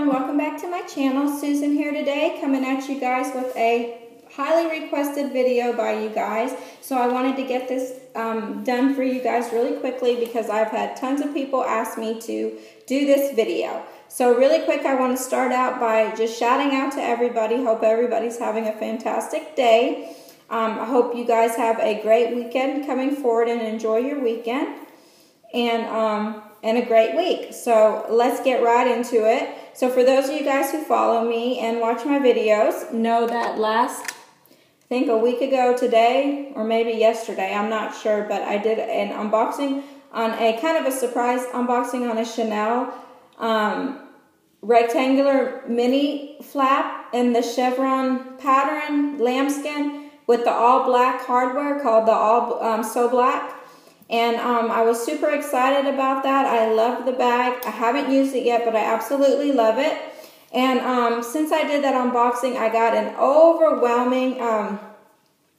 everyone, welcome back to my channel. Susan here today, coming at you guys with a highly requested video by you guys. So I wanted to get this done for you guys really quickly because I've had tons of people ask me to do this video. So really quick, I want to start out by just shouting out to everybody. Hope everybody's having a fantastic day. I hope you guys have a great weekend coming forward and enjoy your weekend. And a great week. So let's get right into it. So for those of you guys who follow me and watch my videos, know that I think a week ago today, or maybe yesterday, I'm not sure, but I did an unboxing on a kind of a surprise unboxing on a Chanel rectangular mini flap in the chevron pattern lambskin with the all black hardware called the all So Black. And I was super excited about that. I love the bag. I haven't used it yet, but I absolutely love it. And since I did that unboxing, I got an overwhelming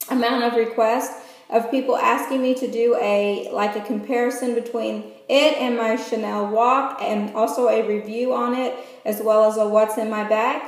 amount of requests of people asking me to do a comparison between it and my Chanel WOC, and also a review on it, as well as a what's in my bag.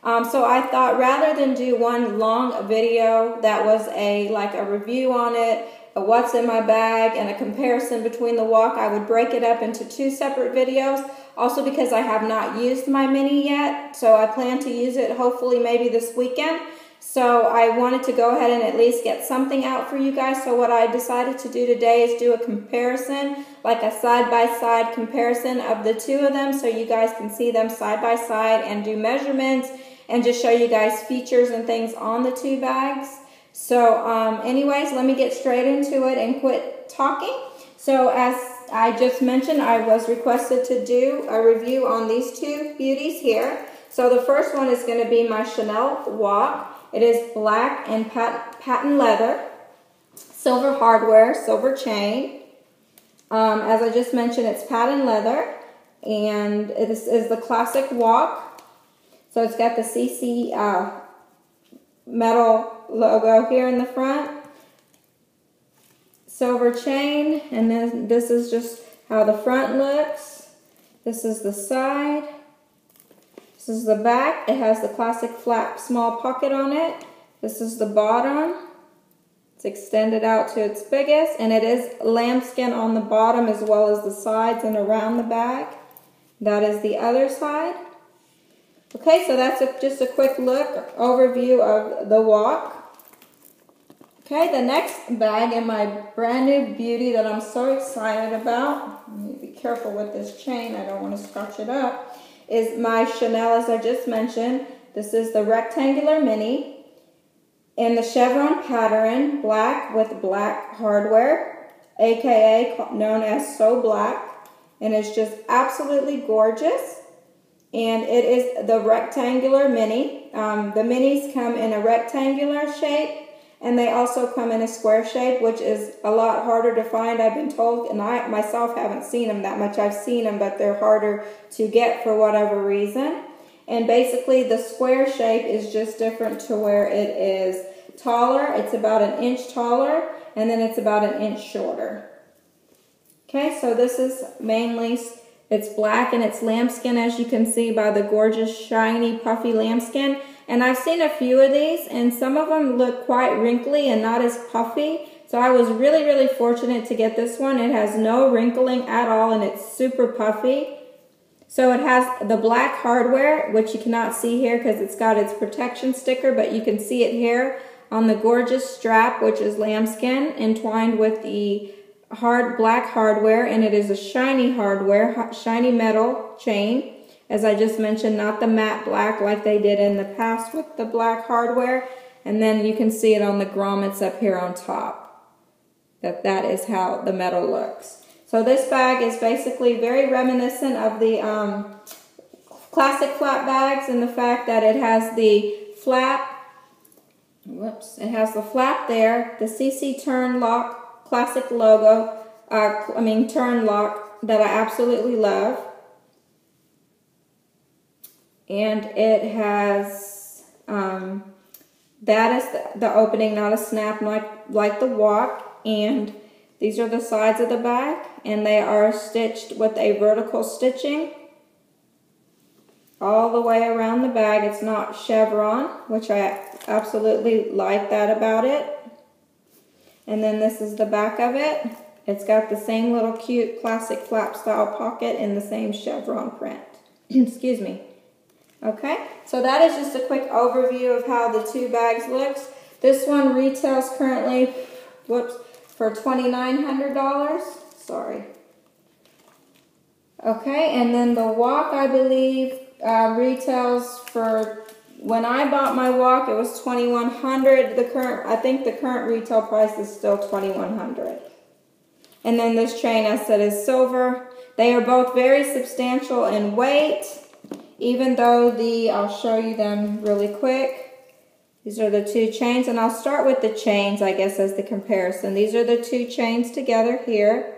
So I thought rather than do one long video that was a review on it, a what's in my bag, and a comparison between the WOC, I would break it up into two separate videos. Also because I have not used my mini yet, so I plan to use it hopefully maybe this weekend. So I wanted to go ahead and at least get something out for you guys. So what I decided to do today is do a comparison, like a side-by-side comparison of the two of them, so you guys can see them side by side and do measurements and just show you guys features and things on the two bags. So anyways, let me get straight into it and quit talking. So as I just mentioned, I was requested to do a review on these two beauties here. So the first one is going to be my Chanel WOC. It is black and patent leather, silver hardware, silver chain. As I just mentioned, it's patent leather, and this is the classic WOC. So it's got the CC metal logo here in the front, silver chain, and then this is just how the front looks. This is the side. This is the back. It has the classic flap small pocket on it. This is the bottom. It's extended out to its biggest, and it is lambskin on the bottom as well as the sides and around the bag. That is the other side. Okay, so that's just a quick look, overview of the WOC. Okay, the next bag in my brand new beauty that I'm so excited about, let me be careful with this chain, I don't want to scratch it up, is my Chanel, as I just mentioned. This is the rectangular mini in the chevron pattern, black with black hardware, aka known as So Black, and it's just absolutely gorgeous. And it is the rectangular mini. The minis come in a rectangular shape, and they also come in a square shape, which is a lot harder to find, I've been told, and I myself haven't seen them that much. I've seen them, but they're harder to get for whatever reason. And basically the square shape is just different to where it is taller. It's about an inch taller, and then it's about an inch shorter. Okay, so this is mainly, it's black and it's lambskin, as you can see by the gorgeous shiny puffy lambskin. And I've seen a few of these, and some of them look quite wrinkly and not as puffy. So I was really, really fortunate to get this one. It has no wrinkling at all, and it's super puffy. So it has the black hardware, which you cannot see here because it's got its protection sticker, but you can see it here on the gorgeous strap, which is lambskin entwined with the hard black hardware, and it is a shiny hardware, shiny metal chain. As I just mentioned, not the matte black like they did in the past with the black hardware. And then you can see it on the grommets up here on top. That is how the metal looks. So this bag is basically very reminiscent of the classic flap bags in the fact that it has the flap. Whoops. It has the flap there, the CC turn lock classic logo, turn lock that I absolutely love. And it has, that is the opening, not a snap like the WOC. And these are the sides of the bag, and they are stitched with a vertical stitching all the way around the bag. It's not chevron, which I absolutely like that about it. And then this is the back of it. It's got the same little cute classic flap style pocket in the same chevron print. Excuse me. Okay, so that is just a quick overview of how the two bags looks. This one retails currently, whoops, for $2,900. Sorry. Okay, and then the WOC, I believe, retails for, when I bought my WOC, it was $2,100. I think the current retail price is still $2,100. And then this chain, I said, is silver. They are both very substantial in weight, even though I'll show you them really quick. These are the two chains, and I'll start with the chains, I guess, as the comparison. These are the two chains together here.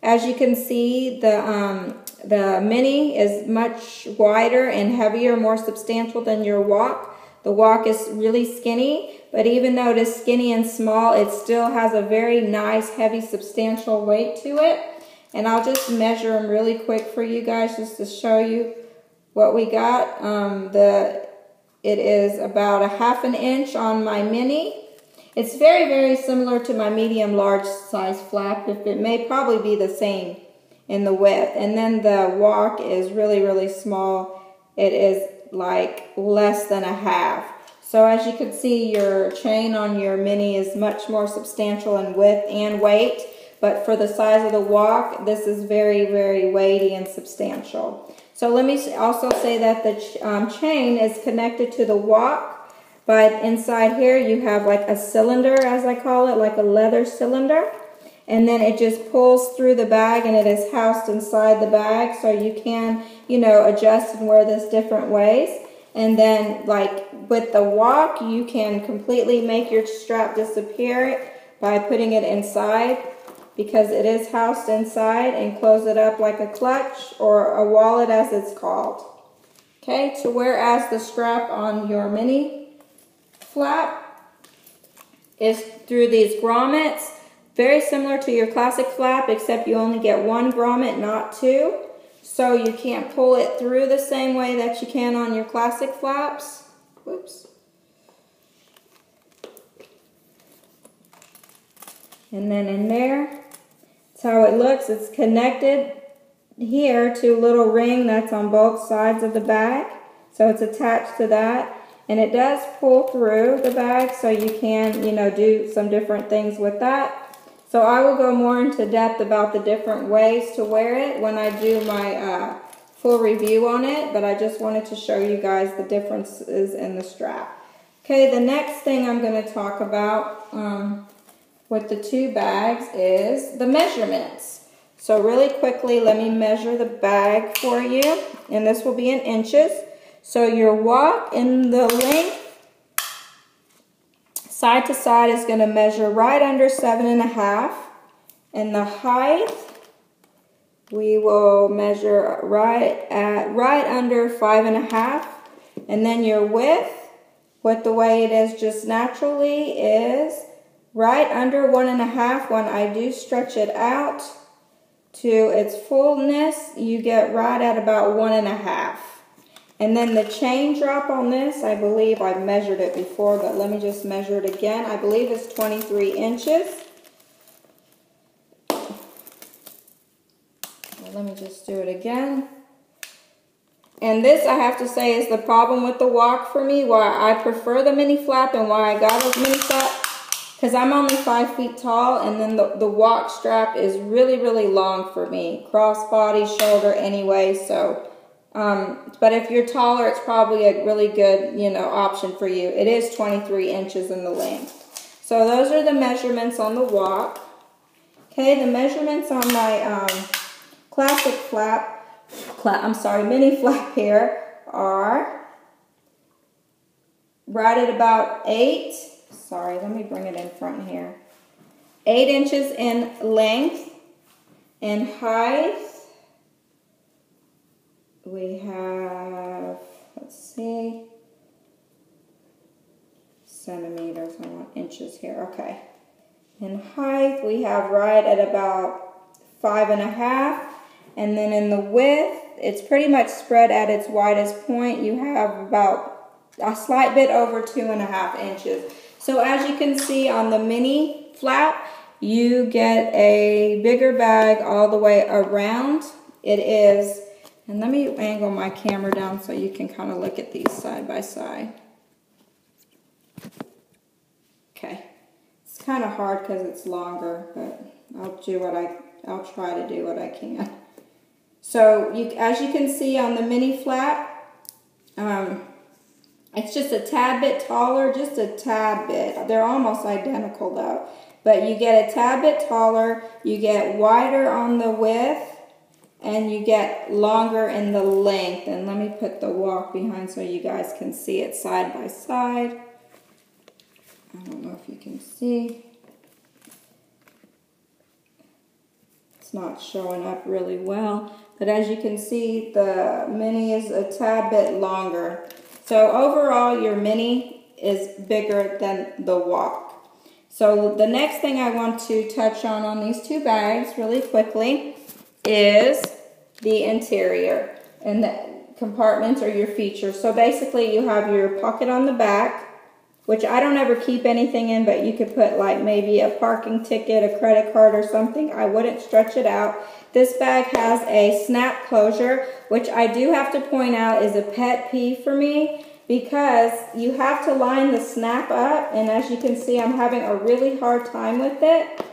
As you can see, the mini is much wider and heavier, more substantial than your WOC. The WOC is really skinny, but even though it is skinny and small, it still has a very nice, heavy, substantial weight to it. And I'll just measure them really quick for you guys just to show you what we got. It is about a ½ inch on my mini. It's very, very similar to my medium large size flap. It may probably be the same in the width. And then the WOC is really, really small. It is like less than a half. So as you can see, your chain on your mini is much more substantial in width and weight. But for the size of the WOC, this is very, very weighty and substantial. So let me also say that the chain is connected to the WOC. But inside here, you have like a cylinder, as I call it, like a leather cylinder. And then it just pulls through the bag, and it is housed inside the bag. So you can, adjust and wear this different ways. And then, like with the WOC, you can completely make your strap disappear by putting it inside, because it is housed inside, and close it up like a clutch or a wallet, as it's called. Okay, to whereas the strap on your mini flap is through these grommets, very similar to your classic flap, except you only get one grommet, not two. So you can't pull it through the same way that you can on your classic flaps. Whoops. And then in there, that's how it looks. It's connected here to a little ring that's on both sides of the bag. So it's attached to that. And it does pull through the bag, so you can, do some different things with that. So I will go more into depth about the different ways to wear it when I do my full review on it, but I just wanted to show you guys the differences in the strap. Okay, the next thing I'm going to talk about with the two bags is the measurements. So really quickly, let me measure the bag for you, and this will be in inches. So your WOC in the length, side to side, is going to measure right under 7.5. And the height, we will measure right under 5.5. And then your width, with the way it is just naturally, is right under 1.5. When I do stretch it out to its fullness, you get right at about 1.5. And then the chain drop on this, I believe I measured it before, but let me just measure it again. I believe it's 23 inches. Well, let me just do it again. And this, I have to say, is the problem with the WOC for me, why I prefer the mini flap and why I got a mini flap. Because I'm only 5 feet tall, and then the WOC strap is really, really long for me. Crossbody, shoulder, anyway, so... but if you're taller, it's probably a really good, option for you. It is 23 inches in the length. So those are the measurements on the WOC. Okay, the measurements on my classic mini flap here are right at about 8. Sorry, let me bring it in front here. 8 inches in length and height. We have, let's see, centimeters, I want inches here, okay. In height, we have right at about 5.5, and then in the width, it's pretty much spread at its widest point. You have about a slight bit over 2.5 inches. So as you can see on the mini flap, you get a bigger bag all the way around. It is, and let me angle my camera down so you can kind of look at these side by side. Okay, it's kind of hard because it's longer, but I'll try to do what I can. So as you can see on the mini flap, it's just a tad bit taller, just a tad bit. They're almost identical though. But you get a tad bit taller, you get wider on the width, and you get longer in the length. And let me put the WOC behind so you guys can see it side by side. I don't know if you can see. It's not showing up really well. But as you can see, the mini is a tad bit longer. So overall, your mini is bigger than the WOC. So the next thing I want to touch on these two bags really quickly is the interior and the compartments or your features. So basically you have your pocket on the back, which I don't ever keep anything in, but you could put like maybe a parking ticket, a credit card or something. I wouldn't stretch it out. This bag has a snap closure, which I do have to point out is a pet peeve for me, because you have to line the snap up, and as you can see, I'm having a really hard time with it.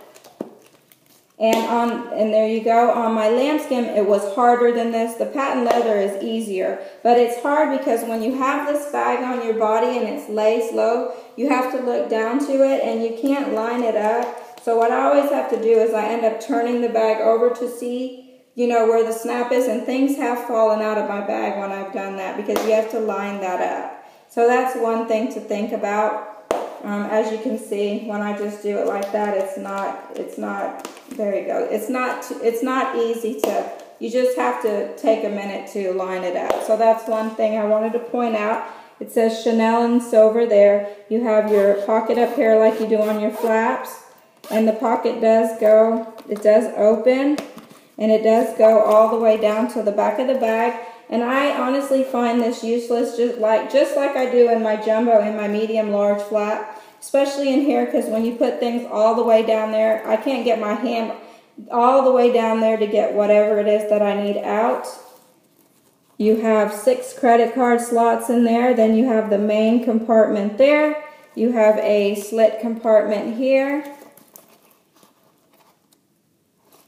And there you go. On my lambskin, it was harder than this. The patent leather is easier, but it's hard because when you have this bag on your body and it's laced low, you have to look down to it, and you can't line it up. So what I always have to do is I end up turning the bag over to see, you know, where the snap is, and things have fallen out of my bag when I've done that because you have to line that up. So that's one thing to think about. As you can see, when I just do it like that, it's not, there you go. It's not easy to, you just have to take a minute to line it up. So that's one thing I wanted to point out. It says Chanel in silver there. You have your pocket up here like you do on your flaps. And the pocket does go, it does open. And it does go all the way down to the back of the bag. And I honestly find this useless, just like I do in my jumbo and my medium large flap, especially in here, because when you put things all the way down there, I can't get my hand all the way down there to get whatever it is that I need out. You have 6 credit card slots in there. Then you have the main compartment there. You have a slit compartment here.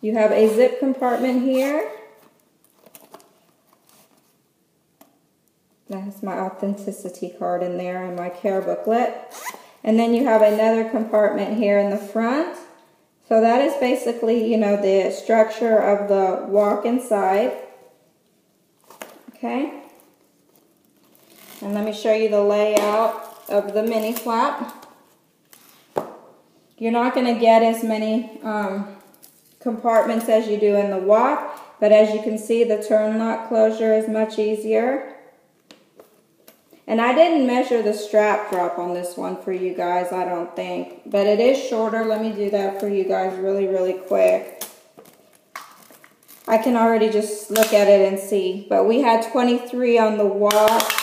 You have a zip compartment here. That has my authenticity card in there and my care booklet. And then you have another compartment here in the front. So that is basically, you know, the structure of the WOC inside. Okay. And let me show you the layout of the mini flap. You're not going to get as many compartments as you do in the WOC, but as you can see, the turn lock closure is much easier. And I didn't measure the strap drop on this one for you guys, I don't think, but it is shorter. Let me do that for you guys really quick. I can already just look at it and see, but we had 23 on the WOC,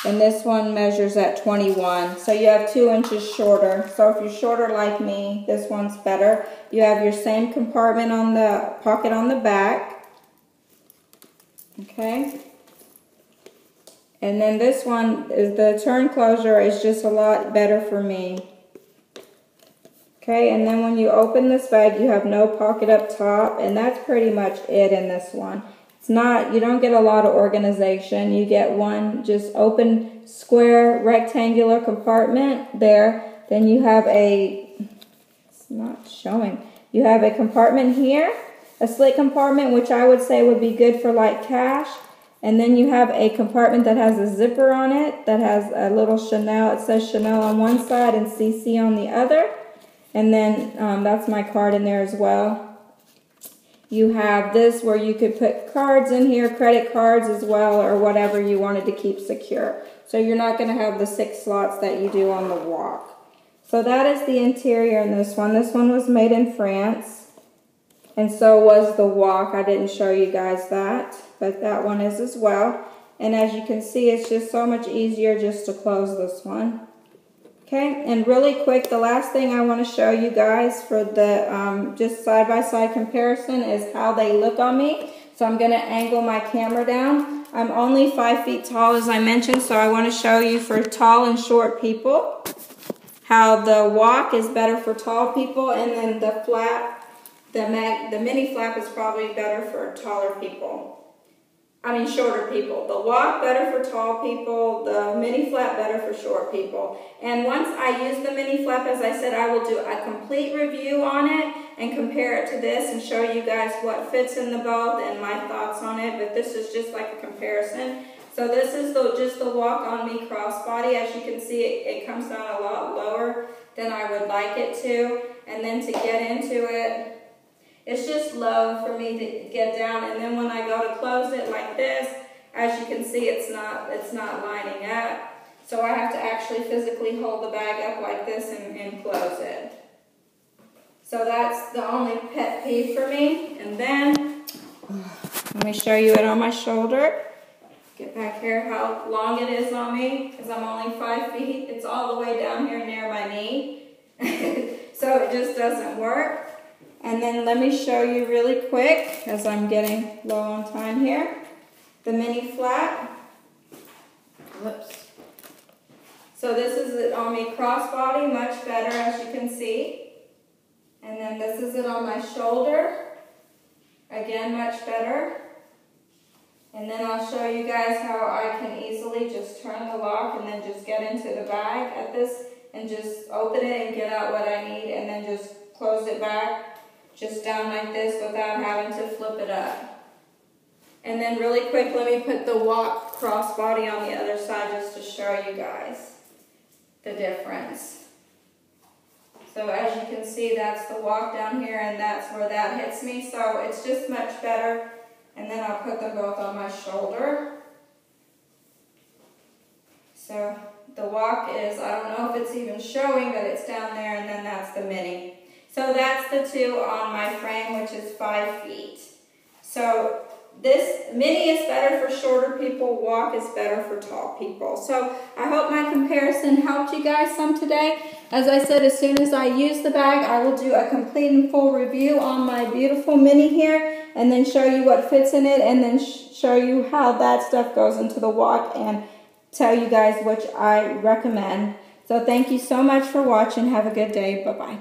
and this one measures at 21. So you have 2 inches shorter. So if you're shorter like me, this one's better. You have your same compartment on the pocket on the back. Okay. And then this one, is the turn closure is just a lot better for me. Okay, and then when you open this bag, you have no pocket up top, and that's pretty much it in this one. It's not, you don't get a lot of organization. You get one just open square rectangular compartment there. Then you have it's not showing. You have a compartment here, a slit compartment, which I would say would be good for like cash. And then you have a compartment that has a zipper on it, that has a little Chanel. It says Chanel on one side and CC on the other. And then that's my card in there as well. You have this where you could put cards in here, credit cards as well, or whatever you wanted to keep secure. So you're not going to have the 6 slots that you do on the WOC. So that is the interior in this one. This one was made in France. And so was the WOC. I didn't show you guys that. but that one is as well. And as you can see, it's just so much easier just to close this one. Okay, and really quick, the last thing I want to show you guys for the just side-by-side comparison is how they look on me. So I'm going to angle my camera down. I'm only 5 feet tall, as I mentioned, so I want to show you for tall and short people how the WOC is better for tall people, and then the flap, the mini flap is probably better for taller people. I mean shorter people. The WOC better for tall people, the mini flap better for short people. And once I use the mini flap, as I said, I will do a complete review on it and compare it to this and show you guys what fits in the both and my thoughts on it, but this is just like a comparison. So this is just the WOC on me crossbody. As you can see, it comes down a lot lower than I would like it to. And then to get into it, it's just low for me to get down, and then when I go to close it like this, as you can see, it's not lining up. So I have to actually physically hold the bag up like this and close it. So that's the only pet peeve for me. And then, let me show you it on my shoulder. Get back here how long it is on me, because I'm only 5 feet. It's all the way down here near my knee. So it just doesn't work. And then let me show you really quick, as I'm getting low on time here, the mini flap. Whoops. So this is it on me crossbody, much better as you can see. And then this is it on my shoulder. Again, much better. And then I'll show you guys how I can easily just turn the lock and then just get into the bag at this and just open it and get out what I need and then just close it back. Just down like this without having to flip it up. And then really quick, let me put the WOC crossbody on the other side just to show you guys the difference. So as you can see, that's the WOC down here, and that's where that hits me. So it's just much better. And then I'll put them both on my shoulder. So the WOC is, I don't know if it's even showing, but it's down there, and then that's the mini. So that's the two on my frame, which is 5 feet. So this mini is better for shorter people, WOC is better for tall people. So I hope my comparison helped you guys some today. As I said, as soon as I use the bag, I will do a complete and full review on my beautiful mini here, and then show you what fits in it, and then show you how that stuff goes into the WOC, and tell you guys which I recommend. So thank you so much for watching. Have a good day. Bye-bye.